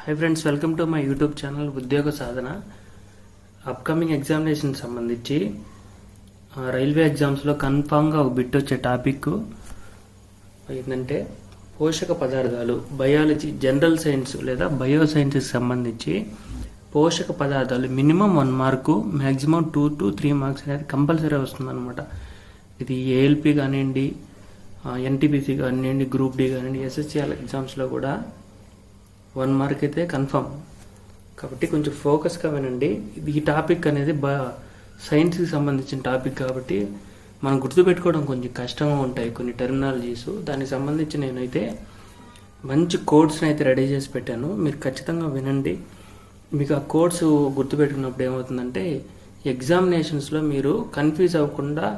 Hi friends, welcome to my YouTube channel ఉద్యోగ సాధన. Upcoming examination సంబంధించి railway ఎగ్జామ్స్లో కన్ఫామ్గా ఒక బిట్ వచ్చే టాపిక్ ఏంటంటే పోషక పదార్థాలు. బయాలజీ, జనరల్ సైన్స్ లేదా బయో సైన్స్కి సంబంధించి పోషక పదార్థాలు minimum 1 mark, maximum 2 to 3 marks అనేది కంపల్సరీ వస్తుందన్నమాట. ఇది ఏఎల్పి కానివ్వండి, ఎన్టీపీసీ కానివ్వండి, గ్రూప్ డి కానివ్వండి, ఎస్ఎస్సిఆర్ ఎగ్జామ్స్లో కూడా 1 మార్క్ అయితే కన్ఫర్మ్. కాబట్టి కొంచెం ఫోకస్గా వినండి. ఈ టాపిక్ అనేది సైన్స్కి సంబంధించిన టాపిక్ కాబట్టి మనం గుర్తుపెట్టుకోవడం కొంచెం కష్టంగా ఉంటాయి కొన్ని టెర్మినాలజీస్. దానికి సంబంధించి నేనైతే మంచి కోడ్స్ని అయితే రెడీ చేసి పెట్టాను. మీరు ఖచ్చితంగా వినండి. మీకు ఆ కోడ్స్ గుర్తుపెట్టుకున్నప్పుడు ఏమవుతుందంటే ఎగ్జామినేషన్స్లో మీరు కన్ఫ్యూజ్ అవ్వకుండా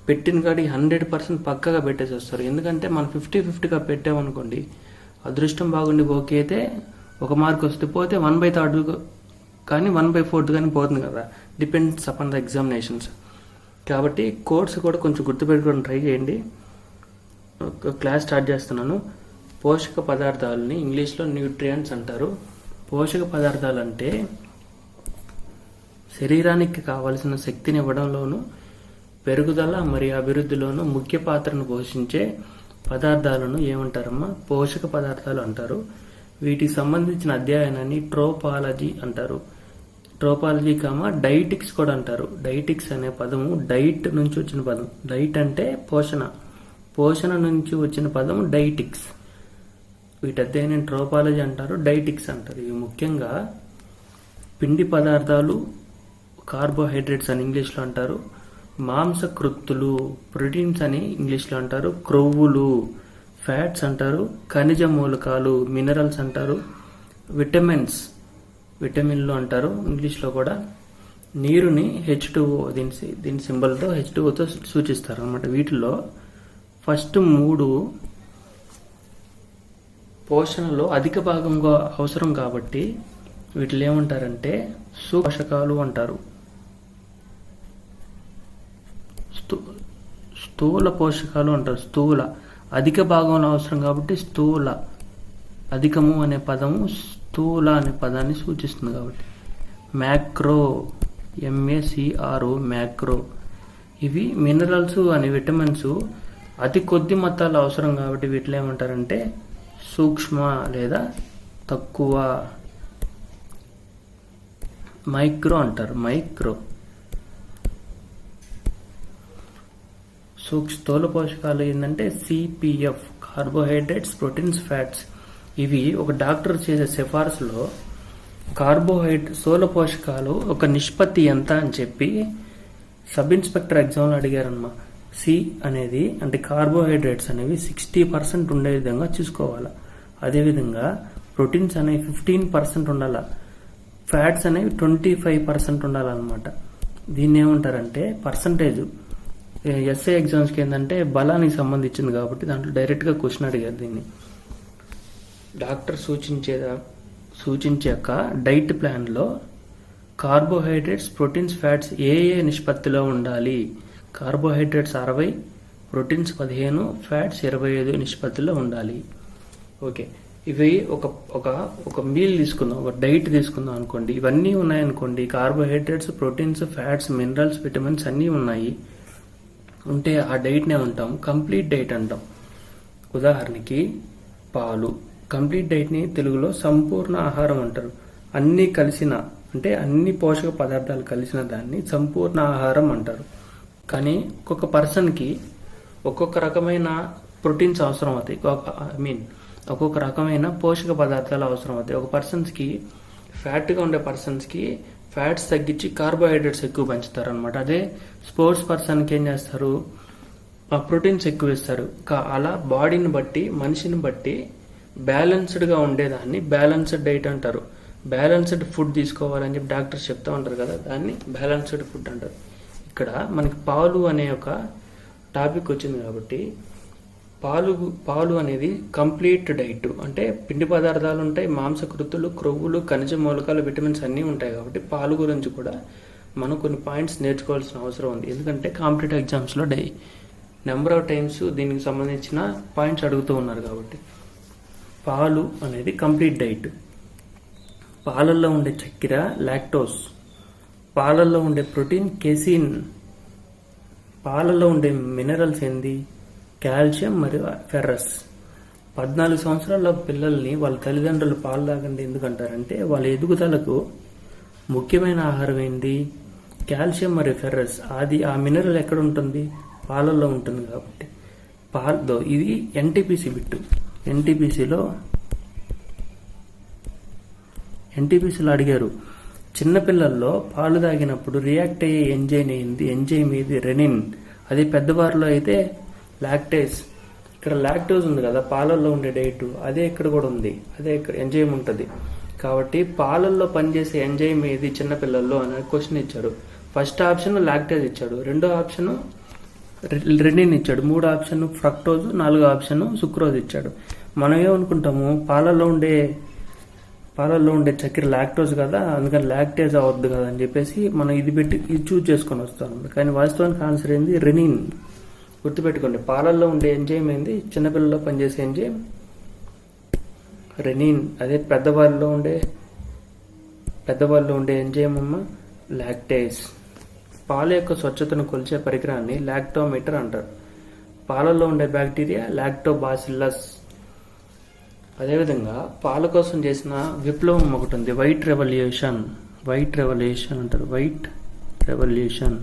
పెట్టిన కాడి 100% పక్కగా పెట్టేసి వస్తారు. ఎందుకంటే మనం 50-50గా పెట్టామనుకోండి, అదృష్టం బాగుండి ఓకే అయితే 1 మార్క్ వస్తే పోతే 1/3 కానీ 1/4 కానీ పోతుంది కదా, డిపెండ్స్ అపాన్ ద ఎగ్జామినేషన్స్. కాబట్టి కోడ్స్ కూడా కొంచెం గుర్తుపెట్టుకోవడం ట్రై చేయండి. ఒక క్లాస్ స్టార్ట్ చేస్తున్నాను. పోషక పదార్థాలని ఇంగ్లీష్లో న్యూట్రియంట్స్ అంటారు. పోషక పదార్థాలు అంటే శరీరానికి కావలసిన శక్తిని ఇవ్వడంలోనూ పెరుగుదల మరియు అభివృద్ధిలోనూ ముఖ్య పాత్రను పోషించే పదార్థాలను ఏమంటారమ్మా? పోషక పదార్థాలు అంటారు. వీటికి సంబంధించిన అధ్యయనాన్ని ట్రోపాలజీ అంటారు. ట్రోపాలజీ డైటిక్స్ కూడా అంటారు. డైటిక్స్ అనే పదము డైట్ నుంచి వచ్చిన పదం. డైట్ అంటే పోషణ, పోషణ నుంచి వచ్చిన పదము డైటిక్స్. వీటి అధ్యయనం ట్రోపాలజీ అంటారు, డైటిక్స్ అంటారు. ఇవి ముఖ్యంగా పిండి పదార్థాలు, కార్బోహైడ్రేట్స్ అని ఇంగ్లీష్లో అంటారు, మాంసకృత్తులు, ప్రోటీన్స్ అని ఇంగ్లీష్లో అంటారు, క్రొవ్వులు, ఫ్యాట్స్ అంటారు, ఖనిజ మూలకాలు, మినరల్స్ అంటారు, విటమిన్లు అంటారు ఇంగ్లీష్లో కూడా. నీరుని H2O, దీని సింబల్తో H2Oతో సూచిస్తారు అన్నమాట. వీటిలో ఫస్ట్ 3 పోషణలో అధిక భాగంగా అవసరం కాబట్టి వీటిలో ఏమంటారంటే పోషకాలు అంటారు. స్థూల పోషకాలు అంటారు. స్థూల అధిక భాగంలో అవసరం కాబట్టి స్థూల. అధికము అనే పదము స్థూల అనే పదాన్ని సూచిస్తుంది కాబట్టి. Macro, MACRO, macro. ఇవి మినరల్స్ అనే విటమిన్స్ అతి కొద్ది మొత్తాలు అవసరం కాబట్టి వీటిలో ఏమంటారంటే సూక్ష్మ లేదా తక్కువ. మైక్రో అంటారు, మైక్రో. స్థూల పోషకాలు ఏంటంటే CPF, కార్బోహైడ్రేట్స్, ప్రోటీన్స్, ఫ్యాట్స్. ఇవి ఒక డాక్టర్ చేసే సిఫార్సులో స్థూల పోషకాలు ఒక నిష్పత్తి ఎంత అని చెప్పి సబ్ ఇన్స్పెక్టర్ ఎగ్జామ్లో అడిగారన్నమా. C అనేది అంటే కార్బోహైడ్రేట్స్ అనేవి 60% ఉండే విధంగా చూసుకోవాలి. అదేవిధంగా ప్రోటీన్స్ అనేవి 15% ఉండాలి, ఫ్యాట్స్ అనేవి 25% ఉండాలన్నమాట. దీన్ని ఏమంటారంటే పర్సంటేజ్. ఎస్ఏ ఎగ్జామ్స్కి ఏంటంటే బలానికి సంబంధించింది కాబట్టి దాంట్లో డైరెక్ట్గా క్వశ్చన్ అడిగారు. దీన్ని డాక్టర్ సూచించాక డైట్ ప్లాన్లో కార్బోహైడ్రేట్స్, ప్రోటీన్స్, ఫ్యాట్స్ ఏ నిష్పత్తిలో ఉండాలి? కార్బోహైడ్రేట్స్ 60, ప్రోటీన్స్ 15, ఫ్యాట్స్ 25 నిష్పత్తిలో ఉండాలి. ఓకే, ఇవి ఒక మీల్ తీసుకుందాం, ఒక డైట్ తీసుకుందాం అనుకోండి. ఇవన్నీ ఉన్నాయనుకోండి, carbohydrates, proteins, fats, minerals, vitamins అన్నీ ఉన్నాయి ఉంటే ఆ డైట్నే ఉంటాం కంప్లీట్ డైట్ అంటాం. ఉదాహరణకి పాలు. కంప్లీట్ డైట్ని తెలుగులో సంపూర్ణ ఆహారం అంటారు. అన్నీ కలిసిన అంటే అన్ని పోషక పదార్థాలు కలిసిన దాన్ని సంపూర్ణ ఆహారం అంటారు. కానీ ఒక్కొక్క పర్సన్కి ఒక్కొక్క రకమైన ప్రోటీన్స్ అవసరం అవుతాయి, ఒక్కొక్క రకమైన పోషక పదార్థాలు అవసరం అవుతాయి. ఒక పర్సన్స్కి ఫ్యాట్గా ఉండే పర్సన్స్కి ఫ్యాట్స్ తగ్గించి కార్బోహైడ్రేట్స్ ఎక్కువ పెంచుతారు అనమాట. అదే స్పోర్ట్స్ పర్సన్కి ఏం చేస్తారు, ప్రోటీన్స్ ఎక్కువ ఇస్తారు. అలా బాడీని బట్టి, మనిషిని బట్టి బ్యాలెన్స్డ్గా ఉండేదాన్ని బ్యాలెన్స్డ్ డైట్ అంటారు. బ్యాలెన్స్డ్ ఫుడ్ తీసుకోవాలని చెప్పి డాక్టర్స్ చెప్తూ ఉంటారు కదా, దాన్ని బ్యాలెన్స్డ్ ఫుడ్ అంటారు. ఇక్కడ మనకి పాలు అనే ఒక టాపిక్ వచ్చింది కాబట్టి పాలు అనేది కంప్లీట్ డైట్. అంటే పిండి పదార్థాలు ఉంటాయి, మాంసకృతులు, క్రొవ్వులు, ఖనిజ మూలకాలు, విటమిన్స్ అన్నీ ఉంటాయి కాబట్టి పాలు గురించి కూడా మనం కొన్ని పాయింట్స్ నేర్చుకోవాల్సిన అవసరం ఉంది. ఎందుకంటే కాంపిటేటివ్ ఎగ్జామ్స్లో నెంబర్ ఆఫ్ టైమ్స్ దీనికి సంబంధించిన పాయింట్స్ అడుగుతూ ఉన్నారు కాబట్టి పాలు అనేది కంప్లీట్ డైట్. పాలల్లో ఉండే చక్కెర లాక్టోస్, పాలల్లో ఉండే ప్రోటీన్ కేసిన్, పాలల్లో ఉండే మినరల్స్ ఏంది కాల్షియం మరియు ఫెర్రస్. 14 సంవత్సరాల పిల్లల్ని వాళ్ళ తల్లిదండ్రులు పాలు తాగండి ఎందుకంటారంటే వాళ్ళ ఎదుగుదలకు ముఖ్యమైన ఆహారం ఏంది కాల్షియం మరియు ఫెర్రస్. ఆ మినరల్ ఎక్కడ ఉంటుంది పాలల్లో ఉంటుంది కాబట్టి పాలతో. ఇది ఎన్టీపీసీ బిట్టు. ఎన్టీపీసీలో అడిగారు చిన్నపిల్లల్లో పాలు తాగినప్పుడు రియాక్ట్ అయ్యే ఎంజైమ్ ఏది రెనిన్. అదే పెద్దవారిలో అయితే లాక్టేజ్. ఇక్కడ లాక్టోజ్ ఉంది కదా పాలల్లో ఉండే డైట్, అదే ఇక్కడ కూడా ఉంది, అదే ఇక్కడ ఎంజైమ్ ఉంటుంది. కాబట్టి పాలల్లో పనిచేసే ఎంజైమ్ ఏది చిన్నపిల్లల్లో అనే క్వశ్చన్ ఇచ్చాడు. ఫస్ట్ ఆప్షన్ లాక్టేజ్ ఇచ్చాడు, రెండో ఆప్షన్ రెనిన్ ఇచ్చాడు, మూడో ఆప్షన్ ఫ్రక్టోజ్, నాలుగో ఆప్షన్ సుక్రోజ్ ఇచ్చాడు. మనం ఏమనుకుంటాము పాలల్లో ఉండే చక్కెర లాక్టోజ్ కదా, అందుకని లాక్టేజ్ అవద్దు కదా అని చెప్పేసి మనం ఇది చూజ్ చేసుకొని వస్తాం. కానీ వాస్తవానికి ఆన్సర్ ఏంది రెనిన్. గుర్తుపెట్టుకోండి, పాలల్లో ఉండే ఎంజైమ్ ఏంది చిన్నపిల్లల్లో పనిచేసే ఎంజైమ్ రెనిన్. అదే పెద్దవాళ్ళలో ఉండే ఎంజైమ్ లాక్టేజ్. పాల యొక్క స్వచ్ఛతను కొలిచే పరికరాన్ని లాక్టోమీటర్ అంటారు. పాలల్లో ఉండే బ్యాక్టీరియా లాక్టోబాసిల్లస్. అదేవిధంగా పాల కోసం చేసిన విప్లవం ఒకటి ఉంది, వైట్ రెవల్యూషన్ అంటారు. వైట్ రెవల్యూషన్,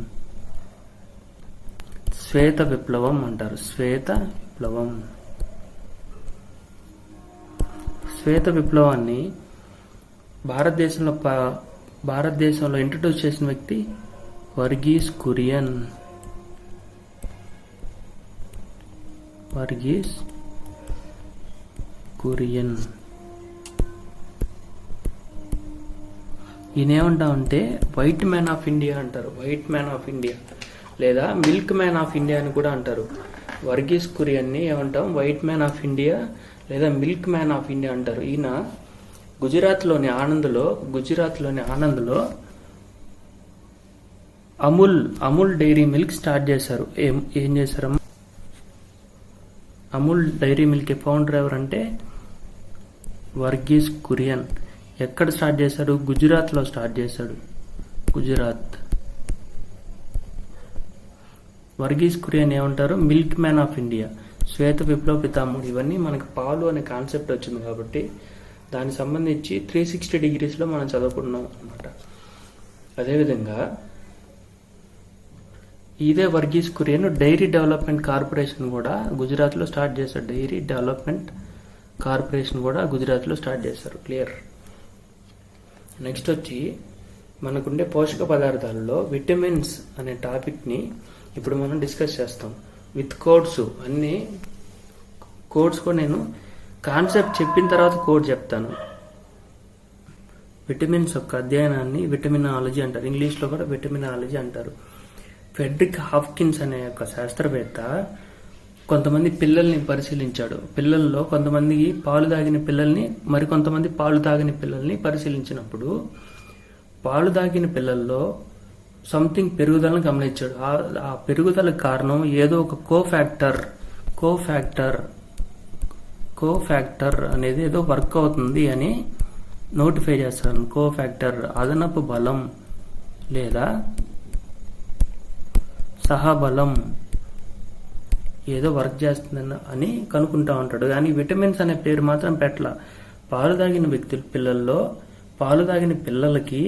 శ్వేత విప్లవం అంటారు. శ్వేత విప్లవాన్ని భారతదేశంలో ఇంట్రడ్యూస్ చేసిన వ్యక్తి వర్గీస్ కురియన్. ఈయన ఏమంటామంటే వైట్ మ్యాన్ ఆఫ్ ఇండియా అంటారు. వైట్ మ్యాన్ ఆఫ్ ఇండియా లేదా మిల్క్ మ్యాన్ ఆఫ్ ఇండియా అని కూడా అంటారు. వర్గీస్ కురియన్ని ఏమంటాం వైట్ మ్యాన్ ఆఫ్ ఇండియా లేదా మిల్క్ మ్యాన్ ఆఫ్ ఇండియా అంటారు. ఈయన గుజరాత్లోని ఆనంద్లో అమూల్ డైరీ మిల్క్ స్టార్ట్ చేశారు. ఏం చేశారు అమూల్ డైరీ మిల్క్ ఫౌండర్ ఎవరంటే వర్గీస్ కురియన్. ఎక్కడ స్టార్ట్ చేశాడు గుజరాత్లో స్టార్ట్ చేశాడు. వర్గీస్ కురియన్ ఏమంటారు మిల్క్ మ్యాన్ ఆఫ్ ఇండియా, శ్వేత విప్లవ పితామహుడు. ఇవన్నీ మనకు పాలు అనే కాన్సెప్ట్ వచ్చింది కాబట్టి దానికి సంబంధించి 360 డిగ్రీస్లో మనం చదువుకున్నాం అనమాట. అదేవిధంగా ఇదే Varghese Kurien dairy development corporation కూడా గుజరాత్లో స్టార్ట్ చేశారు. గుజరాత్లో స్టార్ట్ చేశారు. క్లియర్. నెక్స్ట్ వచ్చి మనకుండే పోషక పదార్థాలలో విటమిన్స్ అనే టాపిక్ని ఇప్పుడు మనం డిస్కస్ చేస్తాం విత్ కోడ్స్. అన్ని కోడ్స్ కూడా నేను కాన్సెప్ట్ చెప్పిన తర్వాత కోడ్ చెప్తాను. విటమిన్స్ యొక్క అధ్యయనాన్ని విటమినాలజీ అంటారు. ఇంగ్లీష్లో కూడా విటమినాలజీ అంటారు. ఫెడ్రిక్ హాప్కిన్స్ అనే యొక్క శాస్త్రవేత్త కొంతమంది పిల్లల్ని పరిశీలించాడు. పిల్లల్లో కొంతమంది పాలు తాగిన పిల్లల్ని, మరికొంతమంది పాలు తాగిన పిల్లల్ని పరిశీలించినప్పుడు పాలు తాగిన పిల్లల్లో సంథింగ్ పెరుగుదలను గమనించాడు. ఆ పెరుగుదలకు కారణం ఏదో ఒక కోఫ్యాక్టర్ అనేది ఏదో వర్క్ అవుతుంది అని నోటిఫై చేస్తాను. కోఫ్యాక్టర్ అదనపు బలం లేదా సహబలం ఏదో వర్క్ చేస్తుందని అని కనుక్కుంటా ఉంటాడు. కానీ విటమిన్స్ అనే పేరు మాత్రం పెట్టల. పాలు తాగిన పిల్లలకి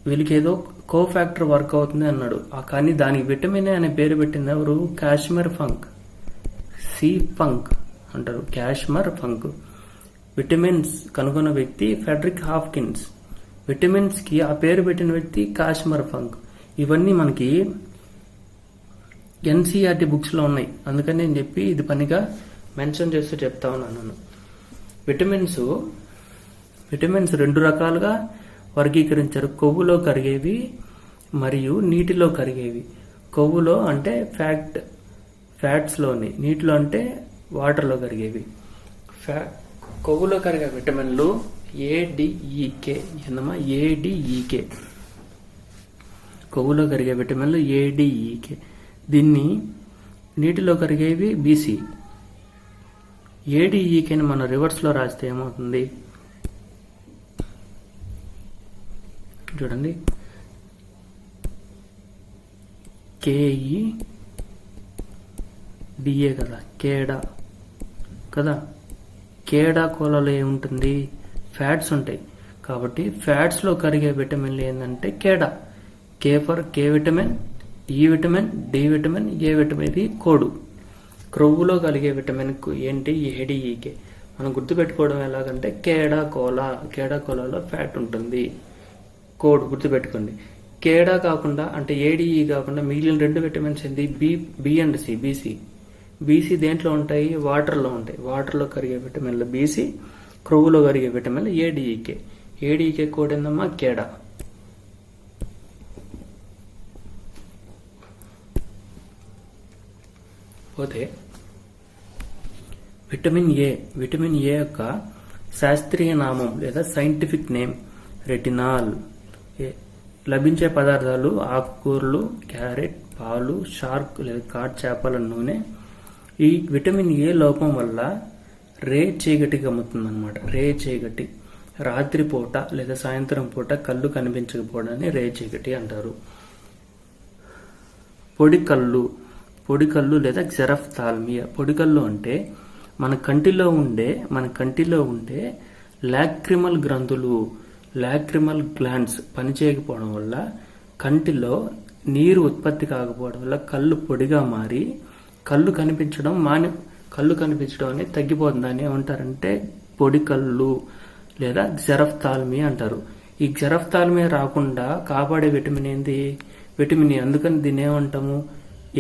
వీళ్ళకి ఏదో కోఫ్యాక్టర్ వర్క్ అవుతుంది అన్నాడు. కానీ దానికి విటమిన్ అనే పేరు పెట్టింది ఎవరు? కాశ్మీర్ ఫంక్, అంటారు. కాశ్మీర్ ఫంక్. విటమిన్స్ కనుగొన్న వ్యక్తి ఫెడ్రిక్ హాప్కిన్స్. విటమిన్స్ కి ఆ పేరు పెట్టిన వ్యక్తి కాశ్మీర్ ఫంక్. ఇవన్నీ మనకి ఎన్సీఆర్టీ బుక్స్ లో ఉన్నాయి. అందుకని నేను చెప్పి ఇది పనిగా మెన్షన్ చేస్తూ చెప్తా ఉన్నాను. విటమిన్స్ 2 రకాలుగా వర్గీకరించారు. కొవ్వులో కరిగేవి మరియు నీటిలో కరిగేవి. కొవ్వులో అంటే ఫ్యాట్స్ లోని, నీటిలో అంటే వాటర్ లో కరిగేవి. కొవ్వులో కరిగే విటమిన్లు ఏడిఈకే. కొవ్వులో కరిగే విటమిన్లు ఏడిఈకే. దీన్ని నీటిలో కరిగేవి బీసీ. ఏడిఈకేని మనం రివర్స్ లో రాస్తే ఏమవుతుంది? చూడండి, KEDA కదా, కేడా కదా. కేడా కోలలో ఏముంటుంది? ఫ్యాట్స్ ఉంటాయి. కాబట్టి ఫ్యాట్స్లో కరిగే విటమిన్లు ఏంటంటే కేడా. K for K vitamin, E vitamin, D vitamin, A vitamin. ఇది కోడు. క్రొవ్వులో కలిగే విటమిన్ ఏంటి? ఏడిఈకే. మనం గుర్తుపెట్టుకోవడం ఎలాగంటే కేడా కోలాలో ఫ్యాట్ ఉంటుంది. కోడ్ గుర్తుపెట్టుకోండి. కేడా కాకుండా అంటే ఏడిఈ కాకుండా మిగిలిన 2 విటమిన్స్ ఏంటి? B and C. బీసీ దేంట్లో ఉంటాయి? వాటర్లో ఉంటాయి. వాటర్లో కరిగే విటమిన్లు బీసీ, క్రొవ్వులో కరిగే విటమిన్లు ఏడిఈకే. ఏడిఈకే కోడ్ ఏందమ్మా? కేడా. పోతే విటమిన్ ఏ యొక్క శాస్త్రీయ నామం లేదా సైంటిఫిక్ నేమ్ రెటినాల్. లభించే పదార్థాలు ఆకుకూరలు, క్యారెట్, పాలు, షార్క్ లేదా కాట్ చేపల నూనె. ఈ విటమిన్ ఏ లోపం వల్ల రే చీకటి గమ్ముతుందన్నమాట. రే చీకటి, రాత్రిపూట లేదా సాయంత్రం పూట కళ్ళు కనిపించకపోవడాన్ని రే చీకటి అంటారు. పొడికళ్ళు లేదా క్సెరఫ్థాల్మియా. పొడికళ్ళు అంటే మన కంటిలో ఉండే లాక్రిమల్ గ్రంథులు, లాక్రిమల్ గ్లాండ్స్ పనిచేయకపోవడం వల్ల, కంటిలో నీరు ఉత్పత్తి కాకపోవడం వల్ల కళ్ళు పొడిగా మారి కళ్ళు కనిపించడం అనేది తగ్గిపోతుంది. దాన్ని ఏమంటారంటే పొడికళ్ళు లేదా క్సెరఫ్థాల్మియా అంటారు. ఈ క్సెరఫ్థాల్మియా రాకుండా కాపాడే విటమిన్ ఏంది? Vitamin A. అందుకని దీన్ని ఏమంటాము?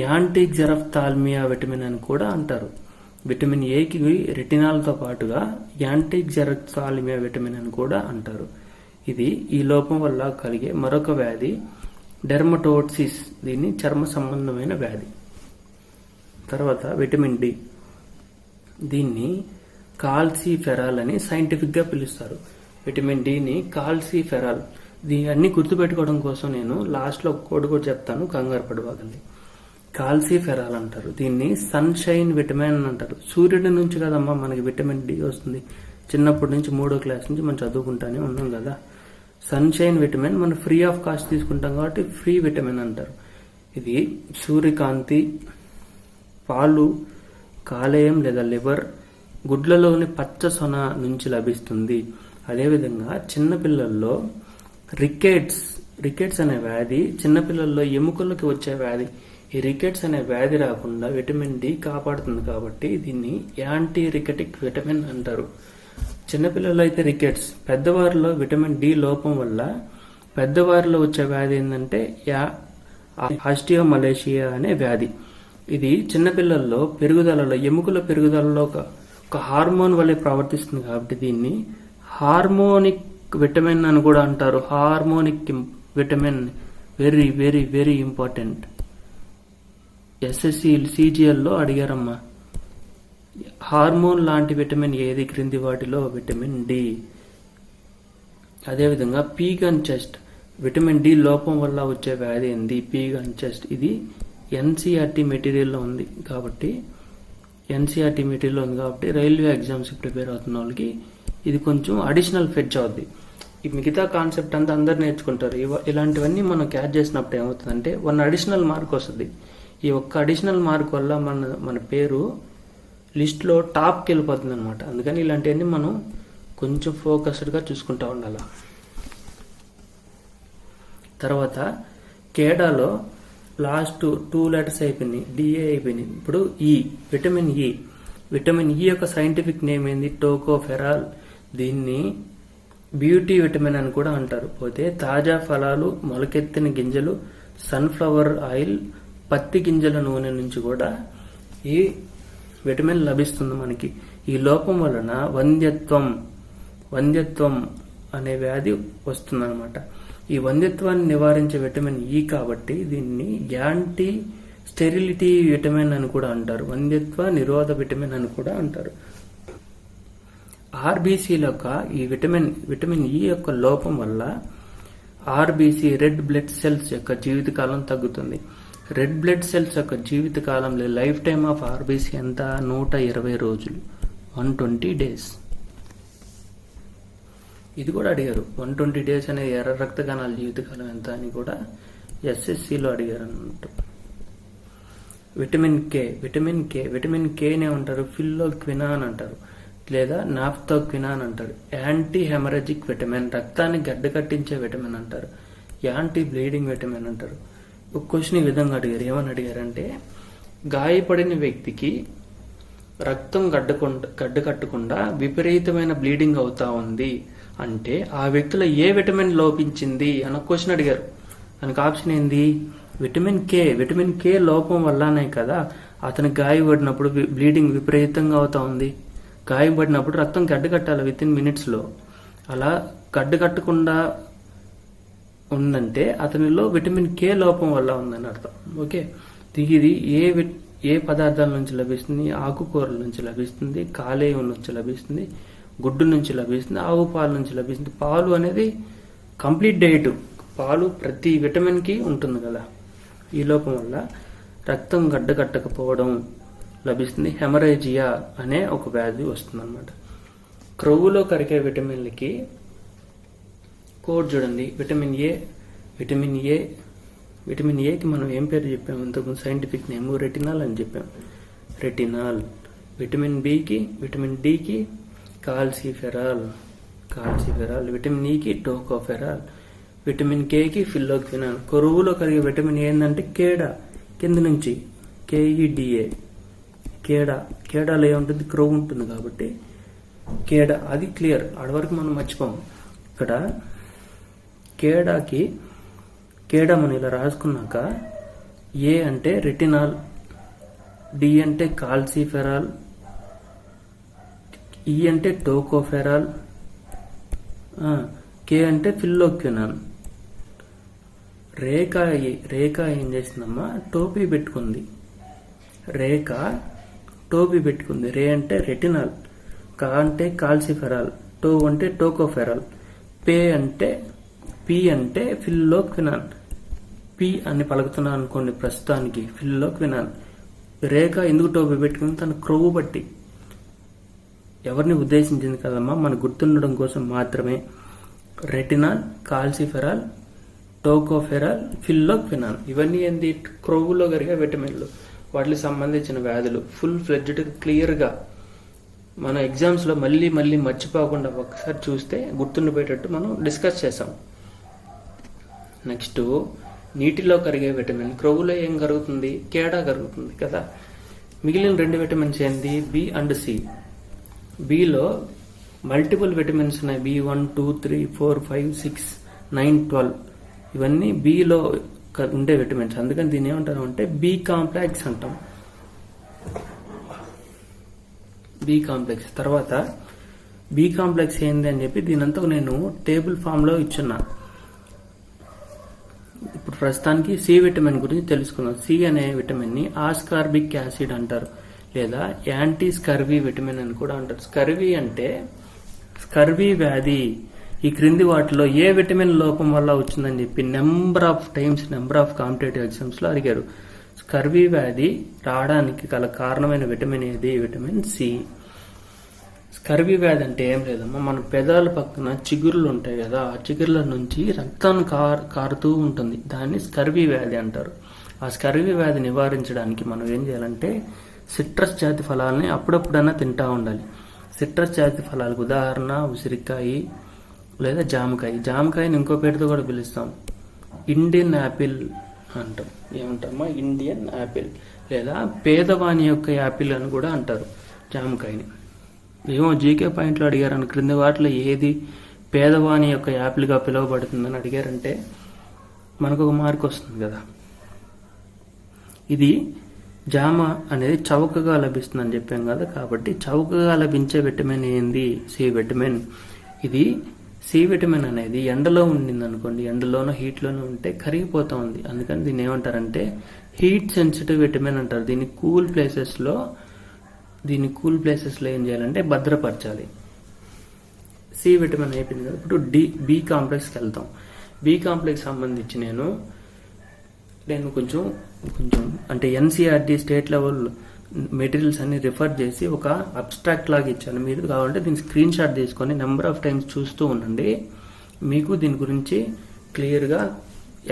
యాంటీ క్సెరఫ్థాల్మియా విటమిన్ అని కూడా అంటారు. విటమిన్ ఏకి రెటినాల్తో పాటుగా యాంటీ క్సెరఫ్థాల్మియా విటమిన్ అని కూడా అంటారు. ఇది ఈ లోపం వల్ల కలిగే మరొక వ్యాధి డెర్మటోసిస్. దీన్ని చర్మ సంబంధమైన వ్యాధి. తర్వాత విటమిన్ డి. దీన్ని కాల్సిఫెరాల్ అని సైంటిఫిక్గా పిలుస్తారు. విటమిన్ డిని కాల్సిఫెరాల్. అన్ని గుర్తుపెట్టుకోవడం కోసం నేను లాస్ట్లో ఒక కోడ్ కూడా చెప్తాను, కంగారు పడవకండి. కాల్సిఫెరాల్ అంటారు. దీన్ని సన్షైన్ విటమిన్ అంటారు. సూర్యుడి నుంచి కదమ్మా మనకి విటమిన్ డి వస్తుంది. చిన్నప్పటి నుంచి 3వ క్లాస్ నుంచి మనం చదువుకుంటానే ఉన్నాం కదా. సన్షైన్ విటమిన్ మనం ఫ్రీ ఆఫ్ కాస్ట్ తీసుకుంటాం కాబట్టి ఫ్రీ విటమిన్ అంటారు. ఇది సూర్యకాంతి, పాలు, కాలేయం లేదా లివర్, గుడ్లలోని పచ్చ సొన నుంచి లభిస్తుంది. అదేవిధంగా చిన్నపిల్లల్లో రికెట్స్ అనే వ్యాధి, చిన్నపిల్లల్లో ఎముకలకి వచ్చే వ్యాధి. ఈ రికెట్స్ అనే వ్యాధి రాకుండా విటమిన్ డి కాపాడుతుంది కాబట్టి దీన్ని యాంటీ రికెటిక్ విటమిన్ అంటారు. చిన్నపిల్లల్లో అయితే రికెట్స్, పెద్దవారిలో విటమిన్ డి లోపం వల్ల పెద్దవారిలో వచ్చే వ్యాధి ఏంటంటే ఆస్టియోమలేషియా అనే వ్యాధి. ఇది చిన్నపిల్లల్లో ఎముకల పెరుగుదలలో ఒక హార్మోన్ వల్లే ప్రవర్తిస్తుంది కాబట్టి దీన్ని హార్మోనిక్ విటమిన్ అని కూడా అంటారు. Harmonic vitamin very very very important. SSC సిజిఎల్లో అడిగారమ్మా. హార్మోన్ లాంటి విటమిన్ ఏది క్రింది వాటిలో? Vitamin D. అదేవిధంగా పీగన్ చెస్ట్. విటమిన్ డి లోపం వల్ల వచ్చే వ్యాధి ఏంది? పీగన్ చెస్ట్. ఇది ఎన్సీఆర్టీ మెటీరియల్లో ఉంది కాబట్టి రైల్వే ఎగ్జామ్స్ ప్రిపేర్ అవుతున్న వాళ్ళకి ఇది కొంచెం అడిషనల్ ఫెచ్ అవుద్ది. ఈ మిగతా కాన్సెప్ట్ అంతా అందరు నేర్చుకుంటారు. ఇలాంటివన్నీ మనం క్యాచ్ చేసినప్పుడు ఏమవుతుందంటే 1 అడిషనల్ మార్క్ వస్తుంది. ఈ ఒక్క అడిషనల్ మార్క్ వల్ల మన పేరు లిస్ట్లో టాప్కి వెళ్ళిపోతుంది అనమాట. అందుకని ఇలాంటివన్నీ మనం కొంచెం ఫోకస్డ్గా చూసుకుంటూ ఉండాలి. తర్వాత కేడాలో లాస్ట్ 2 లెటర్స్ అయిపోయినాయి, డిఏ అయిపోయినాయి. ఇప్పుడు విటమిన్ ఈ యొక్క సైంటిఫిక్ నేమ్ ఏంది? టోకోఫెరాల్. దీన్ని బ్యూటీ విటమిన్ అని కూడా అంటారు. పోతే తాజా ఫలాలు, మొలకెత్తిన గింజలు, సన్ఫ్లవర్ ఆయిల్, పత్తి గింజల నూనె నుంచి కూడా ఈ విటమిన్ లభిస్తుంది మనకి. ఈ లోపం వలన వంధ్యత్వం అనే వ్యాధి వస్తుందన్నమాట. ఈ వంధ్యత్వాన్ని నివారించే విటమిన్ ఈ కాబట్టి దీన్ని యాంటీ స్టెరిలిటీ విటమిన్ అని కూడా అంటారు. వంధ్యత్వ నిరోధ విటమిన్ అని కూడా అంటారు. ఆర్బీసీల యొక్క ఈ విటమిన్ ఈ యొక్క లోపం వల్ల ఆర్బీసీ రెడ్ బ్లడ్ సెల్స్ యొక్క జీవితకాలం తగ్గుతుంది. రెడ్ బ్లడ్ సెల్స్ యొక్క జీవితకాలంలో లైఫ్ టైమ్ ఆఫ్ ఆర్బీసీ ఎంత? 120 రోజులు, 120 days. ఇది కూడా అడిగారు. 120 days అనేది ఎర్ర రక్త కణాల జీవితకాలం ఎంత అని కూడా SSCలో అడిగారు అన్నమాట. విటమిన్ కేనే ఉంటారు, ఫిల్లోక్వినాన్ అంటారు లేదా నాఫ్తోక్వినాన్ అంటారు. యాంటీ హెమరేజిక్ విటమిన్, రక్తాన్ని గడ్డకట్టించే విటమిన్ అంటారు. యాంటీ బ్లీడింగ్ విటమిన్ అంటారు. ఒక క్వశ్చన్ ఈ విధంగా అడిగారు. ఏమని అడిగారంటే, గాయపడిన వ్యక్తికి రక్తం గడ్డకట్టకుండా విపరీతమైన బ్లీడింగ్ అవుతా ఉంది అంటే ఆ వ్యక్తిలో ఏ విటమిన్ లోపించింది అన్న క్వశ్చన్ అడిగారు. దానికి ఆప్షన్ ఏంది? విటమిన్ కే లోపం వల్లనే కదా అతనికి గాయపడినప్పుడు బ్లీడింగ్ విపరీతంగా అవుతా ఉంది. గాయపడినప్పుడు రక్తం గడ్డకట్టాలి వితిన్ మినిట్స్లో. అలా గడ్డకట్టకుండా ఉందంటే అతనిలో విటమిన్ కే లోపం వల్ల ఉందని అర్థం. ఓకే, ఇది ఏ పదార్థాల నుంచి లభిస్తుంది? ఆకుకూరల నుంచి లభిస్తుంది, కాలేయం నుంచి లభిస్తుంది, గుడ్డు నుంచి లభిస్తుంది, ఆవు పాలు నుంచి లభిస్తుంది. పాలు అనేది కంప్లీట్ డైట్. పాలు ప్రతి విటమిన్ కి ఉంటుంది కదా. ఈ లోపం వల్ల రక్తం గడ్డకట్టకపోవడం లభిస్తుంది. హెమరేజియా అనే ఒక వ్యాధి వస్తుంది అన్నమాట. క్రొవ్వులో కరిగే విటమిన్లకి కోడ్ చూడండి. విటమిన్ ఏకి మనం ఏం పేరు చెప్పాము ఇంతకుముందు? సైంటిఫిక్ నేమ్ రెటినాల్ అని చెప్పాం. రెటినాల్. విటమిన్ డికి కాల్సిఫెరాల్. విటమిన్ ఈకి టోకోఫెరాల్. విటమిన్ కేకి ఫిల్లోక్వినాన్. కొరువులో కరిగే విటమిన్ ఏంటంటే కేడ, కింద నుంచి KEDA. కేడాలో ఏముంటుంది? క్రొవ్వు ఉంటుంది కాబట్టి కేడ. అది క్లియర్, ఆడ వరకు మనం మర్చిపోము. ఇక్కడ కేడా మనం ఇలా రాసుకున్నాక ఏ అంటే రెటినాల్, డి అంటే కాల్సిఫెరాల్, ఈ అంటే టోకోఫెరాల్, కే అంటే ఫిల్లోక్వినాన్. రేఖ ఏం చేసిందమ్మా? టోపీ పెట్టుకుంది. రే అంటే రెటినాల్, కా అంటే కాల్సిఫెరాల్, టో అంటే టోకోఫెరాల్, పి అంటే ఫిల్లోక్వినాన్. పి అని పలుకుతున్నాను అనుకోండి ప్రస్తుతానికి, ఫిల్లోక్వినాన్. రేఖ ఎందుకు టోపీ పెట్టుకుంది? తన క్రొవ్వు బట్టి. ఎవరిని ఉద్దేశించింది కదమ్మా, మనకు గుర్తుండడం కోసం మాత్రమే. Retinol, calciferol, tocopherol, phylloquinone. ఇవన్నీ ఏంది? క్రొవ్వులో కరిగే విటమిన్లు, వాటికి సంబంధించిన వ్యాధులు. ఫుల్ ఫ్లెడ్జ్డ్ క్లియర్గా మన ఎగ్జామ్స్లో మళ్ళీ మర్చిపోకుండా ఒకసారి చూస్తే గుర్తుండిపోయేటట్టు మనం డిస్కస్ చేసాం. నెక్స్ట్, నీటిలో కరిగే విటమిన్. క్రొవ్వులో ఏం కరుగుతుంది? కేడా కరుగుతుంది కదా. మిగిలిన 2 విటమిన్స్ ఏంది? B and C. బిలో మల్టిపుల్ విటమిన్స్ ఉన్నాయి. B1, 2, 3, 4, 5, 6, 9, 12. ఇవన్నీ బిలో ఉండే విటమిన్స్. అందుకని దీన్ని ఏమంటారు అంటే బి కాంప్లెక్స్ అంటాం. B complex. తర్వాత బి కాంప్లెక్స్ ఏంది అని చెప్పి దీనంతా నేను టేబుల్ ఫామ్ లో ఇచ్చున్నా. ఇప్పుడు ప్రస్తుతానికి సి విటమిన్ గురించి తెలుసుకుందాం. సి అనే విటమిన్ ని ఆస్కార్బిక్ యాసిడ్ అంటారు లేదా యాంటీ స్కర్వీ విటమిన్ అని కూడా అంటారు. స్కర్వీ అంటే స్కర్వీ వ్యాధి. ఈ క్రింది వాటిలో ఏ విటమిన్ లోపం వల్ల వచ్చిందని చెప్పి నెంబర్ ఆఫ్ కాంపిటేటివ్ ఎగ్జామ్స్ లో అడిగారు. స్కర్వీ వ్యాధి రావడానికి గల కారణమైన విటమిన్ ఏది? Vitamin C. స్కర్వీ వ్యాధి అంటే ఏం లేదమ్మా, మన పెదాల పక్కన చిగుర్లు ఉంటాయి కదా, ఆ చిగుర్ల నుంచి రక్తం కారుతూ ఉంటుంది. దాన్ని స్కర్వీ వ్యాధి అంటారు. ఆ స్కర్వీ వ్యాధి నివారించడానికి మనం ఏం చేయాలంటే సిట్రస్ జాతి ఫలాలని అప్పుడప్పుడైనా తింటా ఉండాలి. సిట్రస్ జాతి ఫలాలకు ఉదాహరణ ఉసిరికాయ లేదా జామకాయ. జామకాయని ఇంకో పేరుతో కూడా పిలుస్తాం, ఇండియన్ యాపిల్ అంటాం. ఏమంటామా? ఇండియన్ యాపిల్ లేదా పేదవాని యొక్క యాపిల్ అని కూడా అంటారు జామకాయని. ఏమో జీకే పాయింట్లో అడిగారని క్రింది వాటిలో ఏది పేదవాని యొక్క యాపిల్గా పిలువబడుతుందని అడిగారంటే మనకు ఒక మార్క్ వస్తుంది కదా. ఇది జామ అనేది చౌకగా లభిస్తుందని చెప్పాం కదా, కాబట్టి చౌకగా లభించే విటమిన్ ఏంది? C vitamin. ఇది సి విటమిన్ అనేది ఎండలో ఉండింది అనుకోండి, ఎండలోనో హీట్లోనో ఉంటే కరిగిపోతా ఉంది. అందుకని దీన్ని ఏమంటారంటే హీట్ సెన్సిటివ్ విటమిన్ అంటారు. దీన్ని కూల్ ప్లేసెస్లో ఏం చేయాలంటే భద్రపరచాలి. సి విటమిన్ అయిపోయింది కదా. ఇప్పుడు బి కాంప్లెక్స్కి వెళ్తాం. బి కాంప్లెక్స్ సంబంధించి నేను కొంచెం అంటే NCERT స్టేట్ లెవెల్ మెటీరియల్స్ అన్ని రిఫర్ చేసి ఒక అబ్స్ట్రాక్ట్ లాగా ఇచ్చాను. మీరు కావాలంటే దీని స్క్రీన్ షాట్ తీసుకొని నెంబర్ ఆఫ్ టైమ్స్ చూస్తూ ఉండండి. మీకు దీని గురించి క్లియర్గా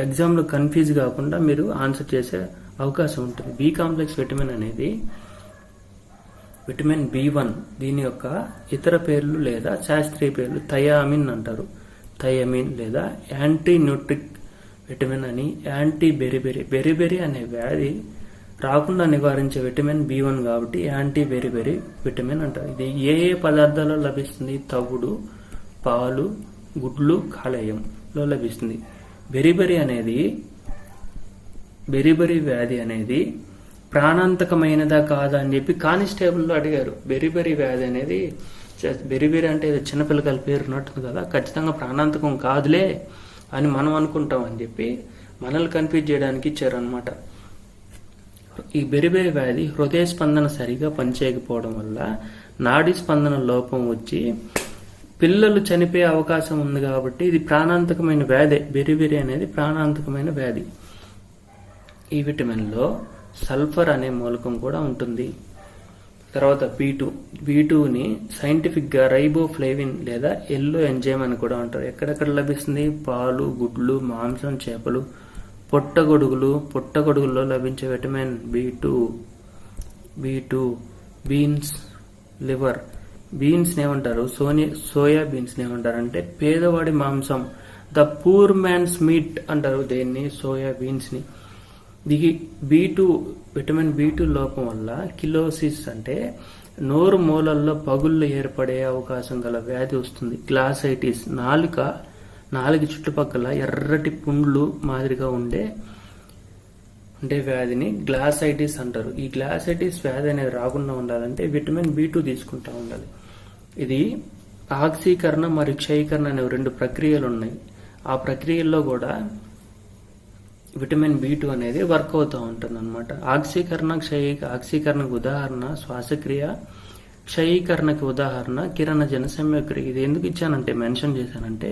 ఎగ్జామ్లో కన్ఫ్యూజ్ కాకుండా మీరు ఆన్సర్ చేసే అవకాశం ఉంటుంది. బి కాంప్లెక్స్ విటమిన్ అనేది విటమిన్ B1. దీని యొక్క ఇతర పేర్లు లేదా శాస్త్రీయ పేర్లు థయామిన్ అంటారు. థయామిన్ లేదా యాంటీ న్యూట్రిక్ విటమిన్ అని, యాంటీ బెరిబెరి. బెరిబెరి అనే వ్యాధి రాకుండా నివారించే విటమిన్ B1 కాబట్టి యాంటీ బెరిబెరి విటమిన్ అంటారు. ఇది ఏ ఏ పదార్థాల్లో లభిస్తుంది? తవుడు, పాలు, గుడ్లు, కాలేయంలో లభిస్తుంది. బెరిబెరి వ్యాధి అనేది ప్రాణాంతకమైనదా కాదా అని చెప్పి కానిస్టేబుల్లో అడిగారు. బెరిబెరి వ్యాధి అనేది, బెరిబెరి అంటే చిన్నపిల్లకాయల పేరు ఉన్నట్టుంది కదా, ఖచ్చితంగా ప్రాణాంతకం కాదులే అని మనం అనుకుంటాం అని చెప్పి మనల్ని కన్ఫ్యూజ్ చేయడానికి ఇచ్చారనమాట. ఈ బెరిబెరి వ్యాధి హృదయ స్పందన సరిగా పనిచేయకపోవడం వల్ల నాడీ స్పందన లోపం వచ్చి పిల్లలు చనిపోయే అవకాశం ఉంది కాబట్టి ఇది ప్రాణాంతకమైన వ్యాధి. బెరిబెరి అనేది ప్రాణాంతకమైన వ్యాధి. ఈ విటమిన్లో సల్ఫర్ అనే మూలకం కూడా ఉంటుంది. తర్వాత B2ని సైంటిఫిక్గా రైబోఫ్లేవిన్ లేదా ఎల్లో ఎంజైమ్ అని కూడా అంటారు. ఎక్కడెక్కడ లభిస్తుంది? పాలు, గుడ్లు, మాంసం, చేపలు, పుట్టగొడుగుల్లో లభించే vitamin B2, beans, liver. Beans ఏమంటారు? సోయా బీన్స్ ఏమంటారు అంటే పేదవాడి మాంసం, ద పూర్ మ్యాన్స్ మీట్ అంటారు దేన్ని, సోయా బీన్స్ ని. విటమిన్ B2 లోపం వల్ల కిలోసిస్ అంటే నోరు మూలల్లో పగుళ్ళు ఏర్పడే అవకాశం గల వ్యాధి వస్తుంది. గ్లాసైటిస్, నాలుక చుట్టుపక్కల ఎర్రటి పుండ్లు మాదిరిగా ఉండే వ్యాధిని గ్లాసైటిస్ అంటారు. ఈ గ్లాసైటిస్ వ్యాధి అనేది రాకుండా ఉండాలంటే విటమిన్ B2 తీసుకుంటూ ఉండాలి. ఇది ఆక్సీకరణ మరియు క్షయీకరణ అనే 2 ప్రక్రియలు ఉన్నాయి. ఆ ప్రక్రియల్లో కూడా విటమిన్ B2 అనేది వర్క్ అవుతూ ఉంటుంది అనమాట. ఆక్సీకరణకు ఉదాహరణ శ్వాసక్రియ, క్షయీకరణకు ఉదాహరణ కిరణజన సంయోగక్రియ. ఇది ఎందుకు ఇచ్చానంటే, మెన్షన్ చేశానంటే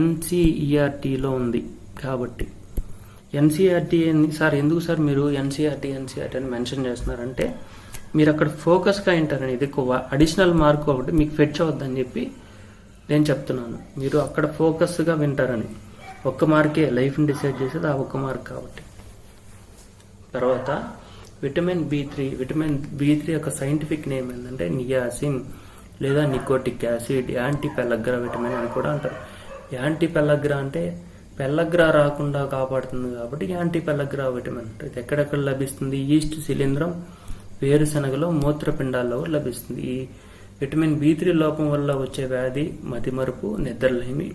NCERTలో ఉంది కాబట్టి. NCERT సార్ ఎందుకు సార్ మీరు NCERT అని మెన్షన్ చేస్తున్నారంటే, మీరు అక్కడ ఫోకస్గా వింటారని. ఇది అడిషనల్ మార్క్ ఒకటి మీకు ఫెచ్ అవుద్దని చెప్పి నేను చెప్తున్నాను. మీరు అక్కడ ఫోకస్గా వింటారని. ఒక్క మార్కే లైఫ్ని డిసైడ్ చేసేది ఆ ఒక్క మార్క్ కాబట్టి. తర్వాత విటమిన్ B3 యొక్క సైంటిఫిక్ నేమ్ ఏంటంటే నియాసిన్ లేదా నికోటిక్ యాసిడ్, యాంటీ పెల్లగ్రా విటమిన్ అని కూడా అంటారు. యాంటీ పెల్లగ్రా అంటే పెల్లగ్రా రాకుండా కాపాడుతుంది కాబట్టి యాంటీ పెల్లగ్రా విటమిన్. ఇది ఎక్కడెక్కడ లభిస్తుంది? ఈస్ట్ శిలీంధ్రం, వేరుశనగలో, మూత్రపిండాల్లో లభిస్తుంది. ఈ విటమిన్ B3 లోపం వల్ల వచ్చే వ్యాధి మతిమరుపు, నిద్రలేమి,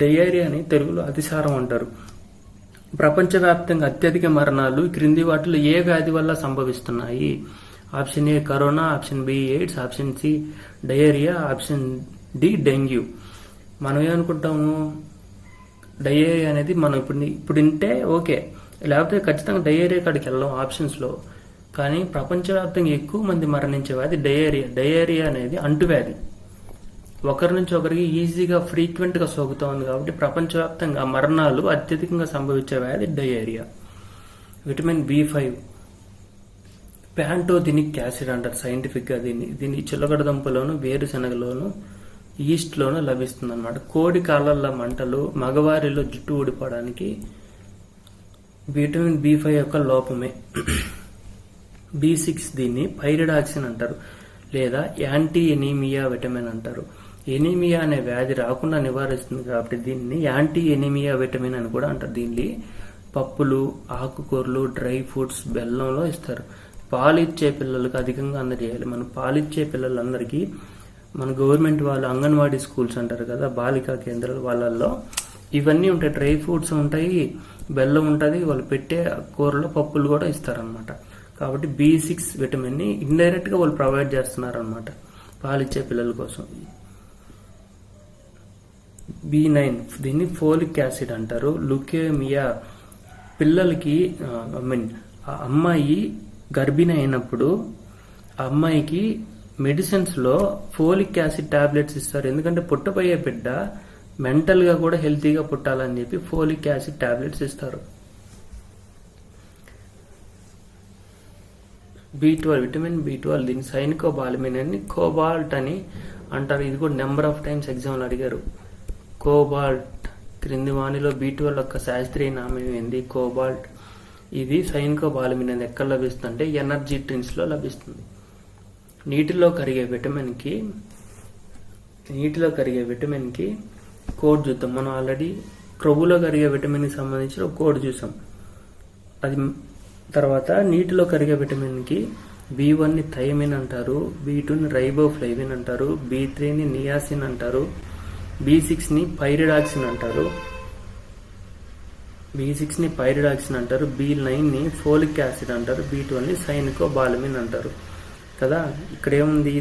డయేరియాని తెలుగులో అతిసారం అంటారు. ప్రపంచవ్యాప్తంగా అత్యధిక మరణాలు క్రింది వాటిలో ఏ వ్యాధి వల్ల సంభవిస్తున్నాయి? Option A corona, option B AIDS, option C diarrhoea, option D dengue. మనం ఏమనుకుంటాము? డయేరియా అనేది మనం ఇప్పుడు వింటే ఓకే, లేకపోతే ఖచ్చితంగా డయేరియా కాడికి వెళ్ళాం ఆప్షన్స్లో. కానీ ప్రపంచవ్యాప్తంగా ఎక్కువ మంది మరణించే వ్యాధి డయేరియా అనేది అంటువ్యాధి. ఒకరి నుంచి ఒకరికి ఈజీగా ఫ్రీక్వెంట్గా సోకుతోంది కాబట్టి ప్రపంచవ్యాప్తంగా మరణాలు అత్యధికంగా సంభవించే వ్యాధి diarrhoea. Vitamin B5 pantothenic acid అంటారు సైంటిఫిక్గా దీన్ని చిలకడదుంపలోను, వేరుశనగలోను, ఈస్ట్లోనూ లభిస్తుంది అనమాట. కోడి కాళ్ళల్లో మంటలు, మగవారిలో జుట్టు ఊడిపోవడానికి విటమిన్ B5 యొక్క లోపమే. B6 దీన్ని పైరిడాక్సిన్ అంటారు లేదా యాంటీ ఎనీమియా విటమిన్ అంటారు. ఎనీమియా అనే వ్యాధి రాకుండా నివారిస్తుంది కాబట్టి దీన్ని యాంటీ ఎనీమియా విటమిన్ అని కూడా అంటారు. దీన్ని పప్పులు, ఆకుకూరలు, డ్రై ఫ్రూట్స్, బెల్లంలో ఇస్తారు. పాలిచ్చే పిల్లలకు అధికంగా అందజేయాలి. మనం పాలిచ్చే పిల్లలందరికీ మన గవర్నమెంట్ వాళ్ళు అంగన్వాడీ స్కూల్స్ అంటారు కదా, బాలికా కేంద్రాలు, వాళ్ళల్లో ఇవన్నీ ఉంటాయి. డ్రై ఫ్రూట్స్ ఉంటాయి, బెల్లం ఉంటుంది, వాళ్ళు పెట్టే కూరలో పప్పులు కూడా ఇస్తారనమాట. కాబట్టి B6 విటమిన్ని ఇండైరెక్ట్గా వాళ్ళు ప్రొవైడ్ చేస్తున్నారు అనమాట పాలిచ్చే పిల్లల కోసం. B9 దీన్ని ఫోలిక్ యాసిడ్ అంటారు. లుకేమియా పిల్లలకి అమ్మాయి గర్భిణి అయినప్పుడు అమ్మాయికి మెడిసిన్స్లో ఫోలిక్ యాసిడ్ టాబ్లెట్స్ ఇస్తారు. ఎందుకంటే పుట్టబోయే బిడ్డ మెంటల్గా కూడా హెల్తీగా పుట్టాలని చెప్పి ఫోలిక్ యాసిడ్ టాబ్లెట్స్ ఇస్తారు. B12 విటమిన్ B12 దీని సైనికోబాలమిన్ అని కోబాల్ట్ అని అంటారు. ఇది కూడా నెంబర్ ఆఫ్ టైమ్స్ ఎగ్జామ్లో అడిగారు. కోబాల్ట్ క్రింది వాణిలో B12 యొక్క శాస్త్రీయ నామం ఏంది? కోబాల్ట్. ఇది సైనికోబాలమిన్ అనేది ఎక్కడ లభిస్తుంది అంటే ఎనర్జీ డ్రింక్స్ లో లభిస్తుంది. నీటిలో కరిగే విటమిన్ కి కోడ్ చూద్దాం. మనం ఆల్రెడీ క్రొవ్వులో కరిగే విటమిన్ కి సంబంధించిన ఒక కోడ్ చూసాం. అది తర్వాత నీటిలో కరిగే విటమిన్ కి B1 ని థైమిన్ అంటారు, B2 ని రైబోఫ్లేవిన్ అంటారు, B3 ని నియాసిన్ అంటారు, B6 ని పైరిడాక్సిన్ అంటారు, B9 ని ఫోలిక్ యాసిడ్ అంటారు, B12 ని సైనికోబాలమిన్ అంటారు కదా. ఇక్కడ ఏముంది?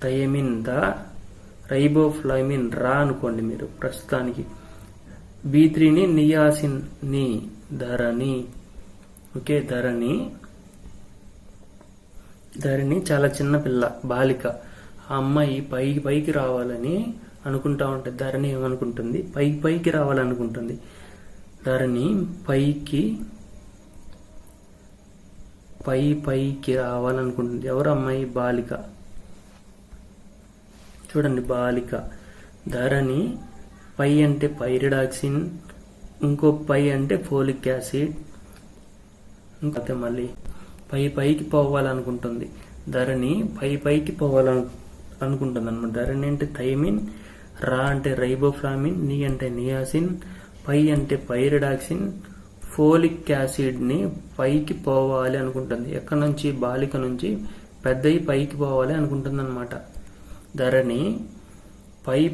థైమిన్, రైబోఫ్లైమిన్ రా అనుకోండి మీరు ప్రస్తుతానికి. B3 ని నియాసిన్ ని ధరణి. ఓకే, ధరణి చాలా చిన్న పిల్ల, బాలిక. ఆ అమ్మాయి పైకి రావాలని అనుకుంటా ఉంటుంది. ధరణి ఏమనుకుంటుంది? పైకి రావాలనుకుంటుంది. ధరణి పైకి రావాలనుకుంటుంది. ఎవరు అమ్మాయి? బాలిక. చూడండి, బాలిక. ధరణి పై అంటే పైరిడాక్సిన్, ఇంకో పై అంటే ఫోలిక్ యాసిడ్, ఇంకొక మళ్ళీ పైకి పోవాలనుకుంటుంది. ధరణి పైకి పోవాలనుకుంటుంది అనమాట. ధరణి అంటే థైమిన్, రా అంటే రైబోఫ్లామిన్, నీ అంటే నియాసిన్, పై అంటే పైరిడాక్సిన్, ఫోలిక్ యాసిడ్ ని పైకి పోవాలి అనుకుంటుంది. ఎక్కడి నుంచి? బాలిక నుంచి పెద్దయి పైకి పోవాలి అనుకుంటుంది అనమాట. ధరణి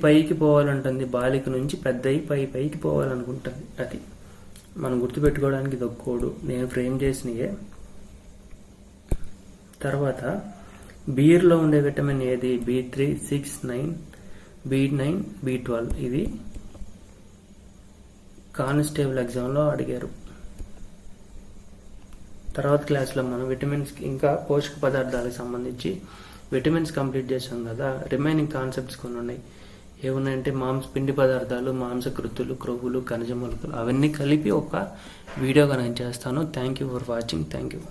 పైకి పోవాలంటుంది, బాలిక నుంచి పెద్దయి పైకి పోవాలనుకుంటుంది. అది మనం గుర్తుపెట్టుకోవడానికి ఇది ఒక కోడ్, నేను ఫ్రేమ్ చేసినయే. తర్వాత బీర్లో ఉండే విటమిన్ ఏది? B3, 6, 9, B9, B12. ఇది కానిస్టేబుల్ ఎగ్జామ్లో అడిగారు. తర్వాత క్లాస్లో మనం విటమిన్స్ ఇంకా పోషక పదార్థాలకు సంబంధించి విటమిన్స్ కంప్లీట్ చేసాం కదా. రిమైనింగ్ కాన్సెప్ట్స్ కొన్ని ఉన్నాయి. ఏమున్నాయంటే పిండి పదార్థాలు, మాంసకృతులు, క్రొవ్వులు, ఖనిజ మూలకాలు అవన్నీ కలిపి ఒక వీడియోగా నేను చేస్తాను. Thank you for watching. Thank you.